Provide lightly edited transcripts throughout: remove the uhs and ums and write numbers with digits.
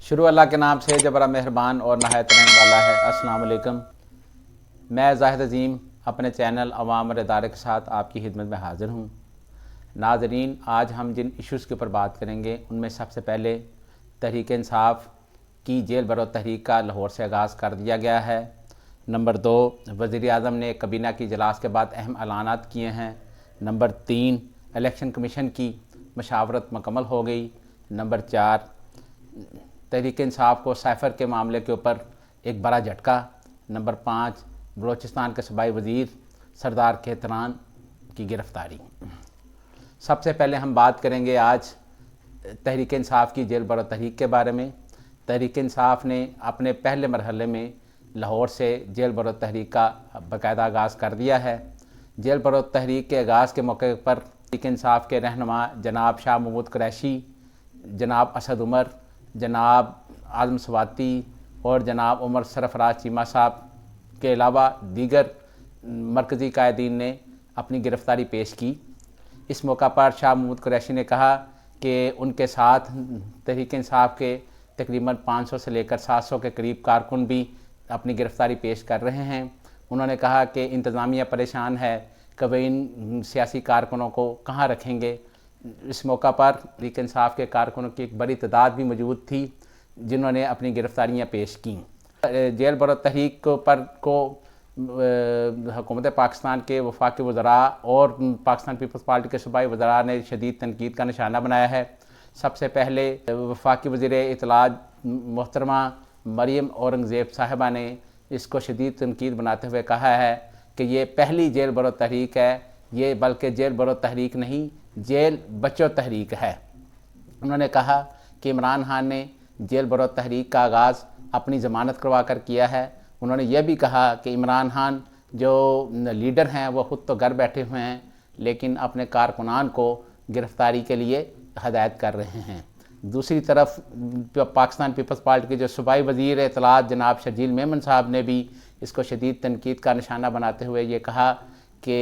शुरू अल्लाह के नाम से जो बड़ा मेहरबान और नहायत रहम वाला है। अस्सलाम वालेकुम। मैं ज़ाहिद अज़ीम अपने चैनल अवाम और इदारे के साथ आपकी खिदमत में हाज़िर हूँ। नाज़रीन, आज हम जिन इश्यूज़ के ऊपर बात करेंगे उनमें सबसे पहले तहरीक इंसाफ की जेल बरो तहरीक का लाहौर से आगाज़ कर दिया गया है। नंबर 2, वज़ीर आज़म ने काबीना की इजलास के बाद अहम ऐलानात किए हैं। नंबर 3, इलेक्शन कमीशन की मशावरत मुकम्मल हो गई। नंबर 4, तहरीक इंसाफ को साइफ़र के मामले के ऊपर एक बड़ा झटका। नंबर 5, बलोचिस्तान के सूबाई वज़ीर सरदार केतरान की गिरफ़्तारी। सबसे पहले हम बात करेंगे आज तहरीक इंसाफ की जेल बरो तहरीक के बारे में। तहरीक इंसाफ ने अपने पहले मरहले में लाहौर से जेल बरो तहरीक का बाकायदा आगाज़ कर दिया है। जेल बरो तहरीक के आगाज़ के मौके पर तहरीक इंसाफ के रहनुमा जनाब शाह महमूद कुरैशी, जनाब असद उमर, जनाब आज़म स्वाति और जनाब उमर सरफराज चीमा साहब के अलावा दीगर मरकज़ी कायदीन ने अपनी गिरफ़्तारी पेश की। इस मौका पर शाह महमूद कुरैशी ने कहा कि उनके साथ तहरीक इंसाफ के तकरीबन 500 से लेकर 700 के करीब कारकुन भी अपनी गिरफ़्तारी पेश कर रहे हैं। उन्होंने कहा कि इंतज़ामिया परेशान है कि वे इन सियासी कारकुनों को कहाँ रखेंगे। इस मौका पर तहरीक इंसाफ के कारकुनों की एक बड़ी तादाद भी मौजूद थी जिन्होंने अपनी गिरफ़्तारियाँ पेश की। जेल बरो तहरीक को हुकूमत पाकिस्तान के वफाकी वज़रा और पाकिस्तान पीपल्स पार्टी के सूबाई वज़रा ने शदीद तनकीद का निशाना बनाया है। सबसे पहले वफाकी वज़ीर इत्तलात मोहतरमा मरियम औरंगज़ेब साहिबा ने इसको शदीद तनकीद बनाते हुए कहा है कि ये पहली जेल बरो तहरीक है, ये बल्कि जेल बरो तहरीक नहीं, जेल बचो तहरीक है। उन्होंने कहा कि इमरान खान ने जेल बरो तहरीक का आगाज़ अपनी ज़मानत करवा कर किया है। उन्होंने यह भी कहा कि इमरान खान जो लीडर हैं वो ख़ुद तो घर बैठे हुए हैं लेकिन अपने कारकुनान को गिरफ़्तारी के लिए हदायत कर रहे हैं। दूसरी तरफ पाकिस्तान पीपल्स पार्टी के जो सूबाई वज़ीर इत्तलात जनाब शर्जील मेमन साहब ने भी इसको शदीद तनकीद का निशाना बनाते हुए ये कहा कि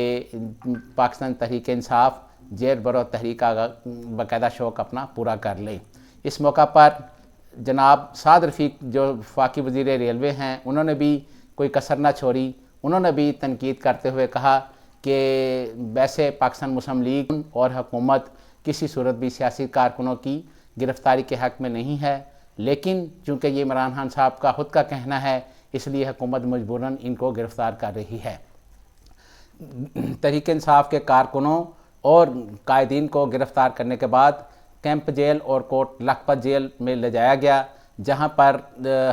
पाकिस्तान तहरीक इंसाफ जेल बरो तहरीक का बाकायदा शौक़ अपना पूरा कर ले। इस मौका पर जनाब साद रफ़ीक जो वफाकी वज़ीर रेलवे हैं उन्होंने भी कोई कसर न छोड़ी। उन्होंने भी तनकीद करते हुए कहा कि वैसे पाकिस्तान मुस्लिम लीग और हुकूमत किसी सूरत भी सियासी कारकुनों की गिरफ़्तारी के हक़ में नहीं है, लेकिन चूँकि ये इमरान खान साहब का ख़ुद का कहना है इसलिए हुकूमत मजबूरन इनको गिरफ़्तार कर रही है। तहरीक इंसाफ के कारकुनों और कायदीन को गिरफ़्तार करने के बाद कैंप जेल और कोट लखपत जेल में ले जाया गया, जहां पर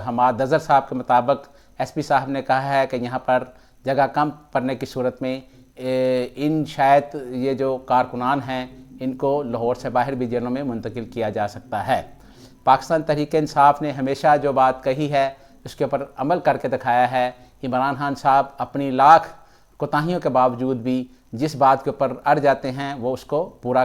हमाद अज़हर साहब के मुताबिक एसपी साहब ने कहा है कि यहां पर जगह कम पड़ने की सूरत में इन शायद ये जो कारकुनान हैं इनको लाहौर से बाहर भी जेलों में मुंतकिल किया जा सकता है। पाकिस्तान तहरीक इंसाफ ने हमेशा जो बात कही है उसके ऊपर अमल करके दिखाया है। इमरान खान साहब अपनी लाख कोताहियों के बावजूद भी जिस बात के ऊपर अड़ जाते हैं वो उसको पूरा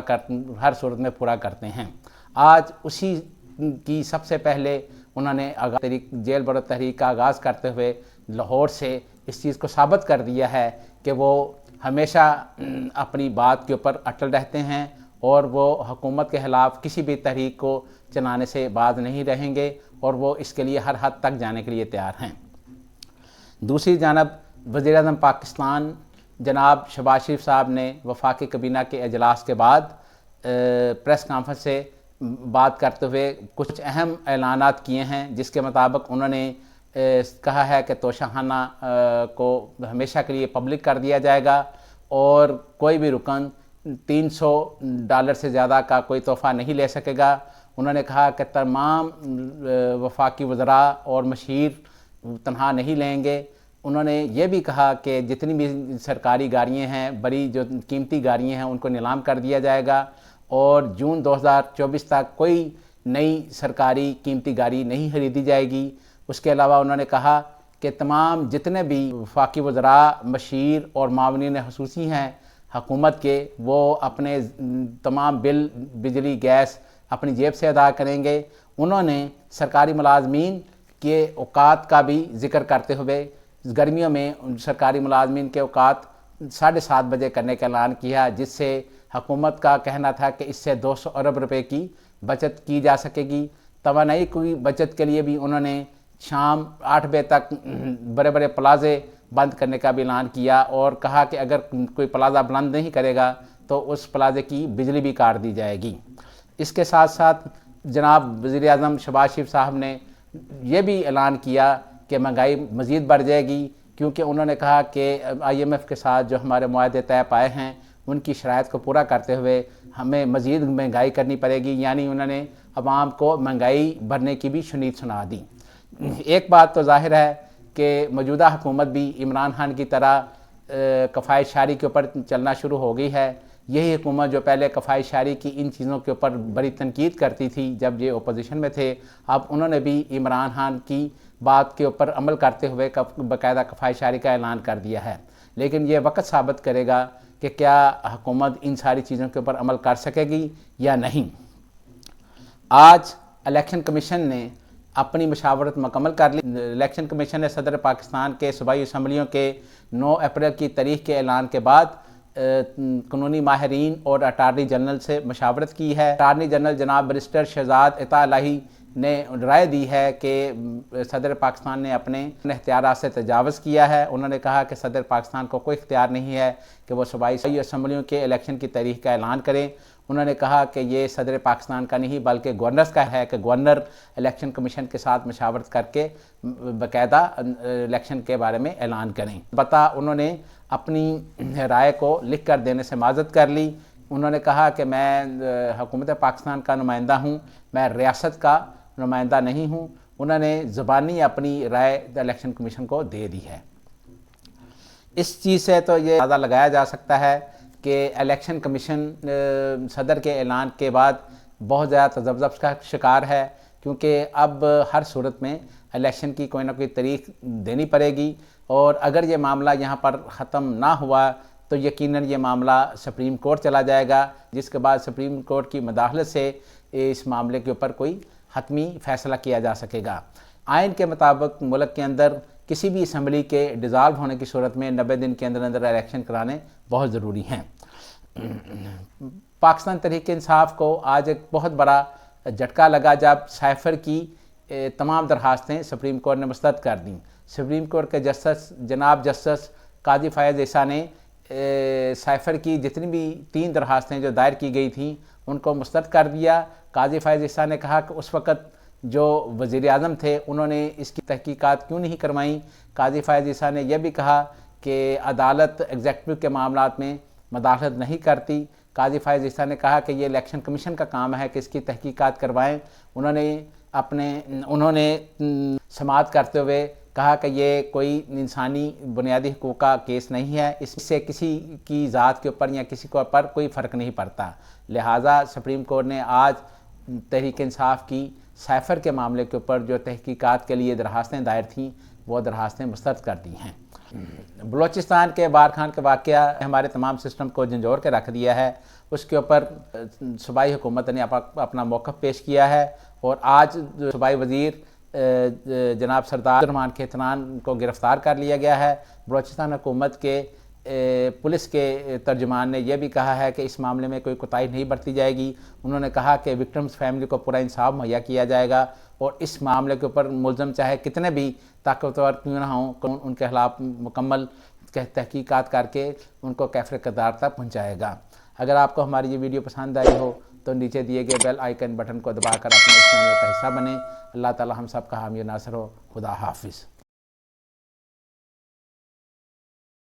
हर सूरत में पूरा करते हैं। आज उसी की सबसे पहले उन्होंने जेल बरो तहरीक का आगाज़ करते हुए लाहौर से इस चीज़ को साबित कर दिया है कि वो हमेशा अपनी बात के ऊपर अटल रहते हैं और वो हुकूमत के ख़िलाफ़ किसी भी तहरीक को चलाने से बाज नहीं रहेंगे और वो इसके लिए हर हद तक जाने के लिए तैयार हैं। दूसरी जानब वज़ीर आज़म पाकिस्तान जनाब शहबाज शरीफ साहब ने वफाकी काबीना के इजलास के बाद प्रेस कॉन्फ्रेंस से बात करते हुए कुछ अहम ऐलानात किए हैं, जिसके मुताबिक उन्होंने कहा है कि तोशाखाना को हमेशा के लिए पब्लिक कर दिया जाएगा और कोई भी रुकन $300 से ज़्यादा का कोई तोहफ़ा नहीं ले सकेगा। उन्होंने कहा कि तमाम वफाकी वज़रा और मशीर तनहा नहीं लेंगे। उन्होंने ये भी कहा कि जितनी भी सरकारी गाड़ियाँ हैं, बड़ी जो कीमती गाड़ियाँ हैं, उनको नीलाम कर दिया जाएगा और जून 2024 तक कोई नई सरकारी कीमती गाड़ी नहीं खरीदी जाएगी। उसके अलावा उन्होंने कहा कि तमाम जितने भी वफाकी वज़रा, मशीर और मावनीन ख़ुसूसी हैं हुकूमत के, वो अपने तमाम बिल बिजली गैस अपनी जेब से अदा करेंगे। उन्होंने सरकारी मुलाजमीन के औकात का भी ज़िक्र करते हुए गर्मियों में सरकारी मुलाजमीन के औकात 7:30 बजे करने का ऐलान किया, जिससे हुकूमत का कहना था कि इससे 200 अरब रुपए की बचत की जा सकेगी। توانائی کی بچت کے لیے بھی انہوں نے شام 8 بجے تک بڑے بڑے پلازے بند کرنے کا بھی اعلان کیا اور کہا کہ اگر کوئی پلازہ بند نہیں کرے گا تو اس پلازے کی بجلی بھی کاٹ دی جائے گی۔ اس کے ساتھ ساتھ جناب وزیر اعظم شہباز شریف صاحب نے یہ بھی اعلان کیا کہ مہنگائی مزید بڑھ جائے گی، کیونکہ انہوں نے کہا کہ IMF کے ساتھ جو ہمارے معاہدے طے پائے ہیں ان کی شرائط کو پورا کرتے ہوئے ہمیں مزید مہنگائی کرنی پڑے گی، یعنی انہوں نے عوام کو مہنگائی بڑھنے کی بھی شنید سنا دی۔ ایک بات تو ظاہر ہے کہ موجودہ حکومت بھی عمران خان کی طرح کفایت شعاری کے اوپر چلنا شروع ہو گئی ہے۔ یہی حکومت جو پہلے کفایت شعاری کی ان چیزوں کے اوپر بڑی تنقید کرتی تھی جب یہ اپوزیشن میں تھے، اب انہوں نے بھی عمران خان کی بات کے اوپر عمل کرتے ہوئے باقاعدہ کفایت شعاری کا اعلان کر دیا ہے۔ لیکن یہ وقت ثابت کرے گا کہ کیا حکومت ان ساری چیزوں کے اوپر عمل کر سکے گی یا نہیں۔ آج الیکشن کمیشن نے اپنی مشاورت مکمل کر لی۔ الیکشن کمیشن نے صدر پاکستان کے صوبائی اسمبلیوں کے 9 اپریل کی تاریخ کے اعلان کے بعد قانونی ماہرین اور اٹارنی جنرل سے مشاورت کی ہے۔ اٹارنی جنرل جناب بیرسٹر شہزاد عطا الہی نے رائے دی ہے کہ صدر پاکستان نے اپنے اختیارات سے تجاوز کیا ہے۔ انہوں نے کہا کہ صدر پاکستان کو کوئی اختیار نہیں ہے کہ وہ صوبائی اسمبلیوں کے الیکشن کی تاریخ کا اعلان کریں۔ انہوں نے کہا کہ یہ صدر پاکستان کا نہیں بلکہ گورنرز کا ہے کہ گورنر الیکشن کمیشن کے ساتھ مشاورت کر کے باقاعدہ الیکشن کے بارے میں اعلان کریں۔ البتہ انہوں نے اپنی رائے کو لکھ کر دینے سے معذرت کر لی۔ انہوں نے کہا کہ میں حکومت پاکستان کا نمائندہ ہوں، میں ریاست کا نمائندہ نہیں ہوں۔ انہوں نے زبانی اپنی رائے الیکشن کمیشن کو دے دی ہے۔ اس چیز سے تو یہ اندازہ لگایا جا سکتا ہے کہ الیکشن کمیشن صدر کے اعلان کے بعد بہت زیادہ تذبذب کا شکار ہے، کیونکہ اب ہر صورت میں الیکشن کی کوئی نہ کوئی تاریخ دینی پڑے گی، اور اگر یہ معاملہ یہاں پر ختم نہ ہوا تو یقیناً یہ معاملہ سپریم کورٹ چلا جائے گا، جس کے بعد سپریم کورٹ کی مداخلت سے اس معاملے کے اوپر کوئی حتمی فیصلہ کیا جا سکے گا۔ آئین کے مطابق ملک کے اندر کسی بھی اسمبلی کے ڈیزالو ہونے کی صورت میں 90 دن کے اندر اندر الیکشن کرانے بہت ضروری ہیں۔ پاکستان تحریک انصاف کو آج ایک بہت بڑا جھٹکا لگا جب سائفر کی تمام درخواستیں سپریم کورٹ نے مسترد کر دیں۔ سپریم کورٹ کے جسٹس جناب جسٹس قاضی فیاض عیسیٰ نے سائفر کی جتنی بھی 3 درخواستیں جو دائر کی گئی تھیں ان کو مسترد کر دیا۔ قاضی فیاض عیسیٰ نے کہا کہ اس وقت جو وزیر اعظم تھے انہوں نے اس کی تحقیقات کیوں نہیں کروائیں۔ قاضی فیاض عیسیٰ نے یہ بھی کہا کہ عدالت ایگزیکٹو کے معاملات میں مداخلت نہیں کرتی۔ قاضی فیاض عیسیٰ نے کہا کہ یہ الیکشن کمیشن کا کام ہے کہ اس کی تحقیقات کروائیں۔ انہوں نے سماعت کرتے ہوئے کہا کہ یہ کوئی انسانی بنیادی حقوق کا کیس نہیں ہے، اس سے کسی کی ذات کے اوپر یا کسی کے اوپر کوئی فرق نہیں پڑتا، لہٰذا سپریم کورٹ نے آج تحریک انصاف کی سائفر کے معاملے کے اوپر جو تحقیقات کے لیے درخواستیں دائر تھیں وہ درخواستیں مسترد کر دی ہیں۔ بلوچستان کے بارکھان کے واقعہ ہمارے تمام سسٹم کو جھنجھوڑ کے رکھ دیا ہے، اس کے اوپر صوبائی حکومت نے اپنا موقف پیش کیا ہے، اور آج صوبائی وزیر جناب سردار الرحمان کھیتران کو گرفتار کر لیا گیا ہے۔ بلوچستان حکومت کے پولیس کے ترجمان نے یہ بھی کہا ہے کہ اس معاملے میں کوئی کوتاہی نہیں برتی جائے گی۔ انہوں نے کہا کہ وکٹمز فیملی کو پورا انصاف مہیا کیا جائے گا، اور اس معاملے کے اوپر ملزم چاہے کتنے بھی طاقتور کیوں نہ ہوں ان کے خلاف مکمل تحقیقات کر کے ان کو کیفر قرار تک پہنچائے گا۔ اگر آپ کو ہماری یہ ویڈیو پسند آئی ہو تو نیچے دیے گئے بیل آئیکن بٹن کو دبا کر اپنے چینل کا حصہ بنیں۔ اللہ تعالی ہم سب کا حامی و ناصر ہو۔ خدا حافظ۔